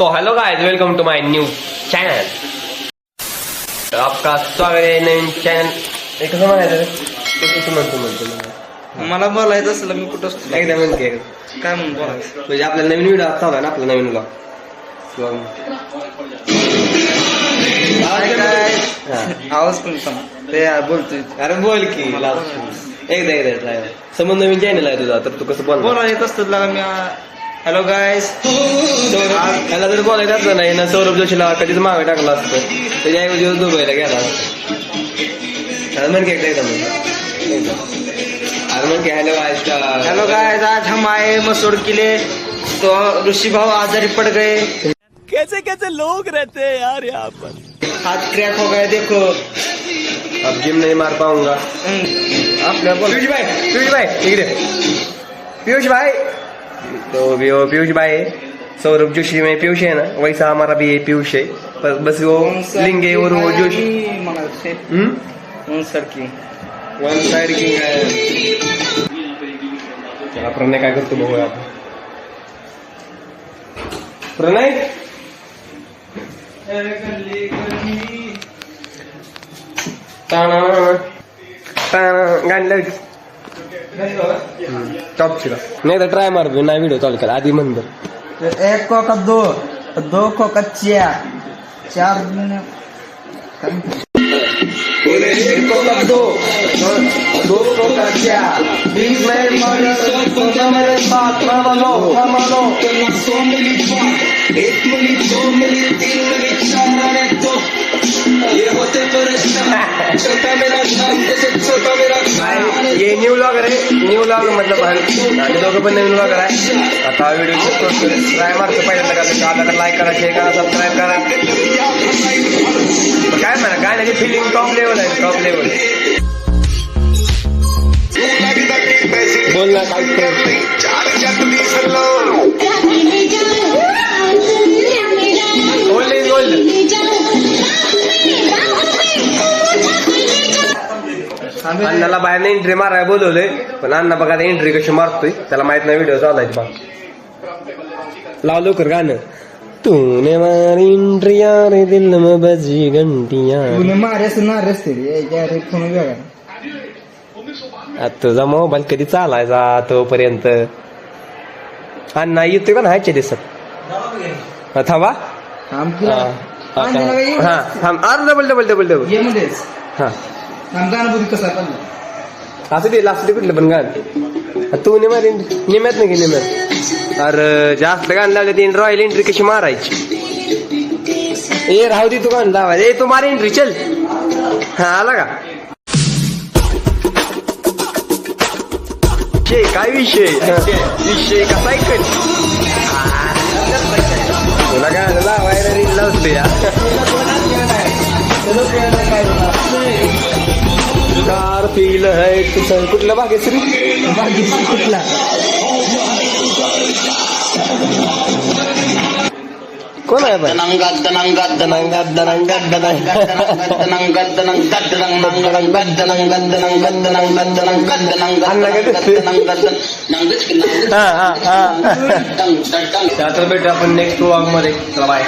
तो hello guys, welcome to my new channel. आपका स्वागत है नवीन चॅनल। एक कसं म्हणायचं म्हणतो मला बोलायचं असलं मी कुठं एकदा म्हणते काय म्हणून बोलायचं म्हणजे आपला नवीन व्हिडिओ चालू आहे ना, आपला नवीन व्लॉग आवाज पण ते बोलतोय. अरे बोल की एकदा ट्राय समज नवीन चॅनल आहे तुझा, तर तू कसं बोला येत असतं लागा मी. Hello guys. त्याला जर बोलायचं असलं नाही ना, सौरभ जोशीला कधीच मागे टाकलं असतं, त्याच्याऐवजी दुबईला गेला असतं. म्हण की एकदा अरे म्हण की हॅलो गायस का. हेलो गाइस, आज हम आए मसूर किले तो ऋषि भाव आजारी पड़ गए. कैसे कैसे लोग रहते हैं यार यहाँ पर। हाथ क्रैक हो गए देखो. अब जिम नहीं मार पाऊंगा. आपल्या बोल पीयूष भाई इकडे. पीयूष भाई तो भी वो पीयूष भाई है. सौरभ जोशी में पीयूष है ना, वैसा हमारा भी पीयूष है, पर बस वो लिंग है और वो जोशी सर की वन साइड किंग है. चला प्रणय काय करतो बघूया आपण. प्रणय गाणी लावली टॉपची नाही तर ट्राय मारतो नाही व्हिडिओ चालू केला आधी म्हणतो. एक कोका दो कोका चार दो कोका चार. बीच में मेरे साथ लो. एक मिली, 2 मिली, 3 मिली, 4 और 2. ये होते परेशान. छोटा मेरा नाम जैसे छोटा मेरा. ये न्यू व्लॉगर आहे. न्यू व्लॉग मतलब आणि दोघं पण नवीन व्लॉगर आहे. आता व्हिडिओ ट्राय मारतो पहिल्यांदा का, आता लाईक करा, शेअर करा, सबस्क्राईब करा. काय म्हणा गाण्याची फिलिंग टॉप लेवल आहे, टॉप लेवल. बोल ना काय अण्णाला बाहेर एंट्री मारायला बोलवलंय, पण अण्णा बघा एंट्री कशी मारतोय त्याला माहित नाही. व्हिडिओ चालायची बघ. लाव लवकर गाणं. तूने मारी एंट्रिया रे दिल में बजी घंटिया. तुझा मोबाईल कधी चालायचा तोपर्यंत. अण्णा येतोय का ना ह्याच्या दिसत थांबा. हा थांब. डबल हा असं दे लास्ट कुठलं पण गाणं. तू मारी निम्यात नाही की निम्यात. अरे जास्त गाणं लावलं ती रॉयल एंट्री कशी मारायची. ए राहू दे तू गाणं लावायचं. ए तू मार एंट्री चल. हा आला का काय विषय कसा ऐकत तुला गाणं लावायला रील लावतो या. कार फील है तुझं कुठलं भाग्यश्री कुठला कोण आहे बाय. भेटू आपण नेक्स्ट व्लॉग मध्ये. चला बाय.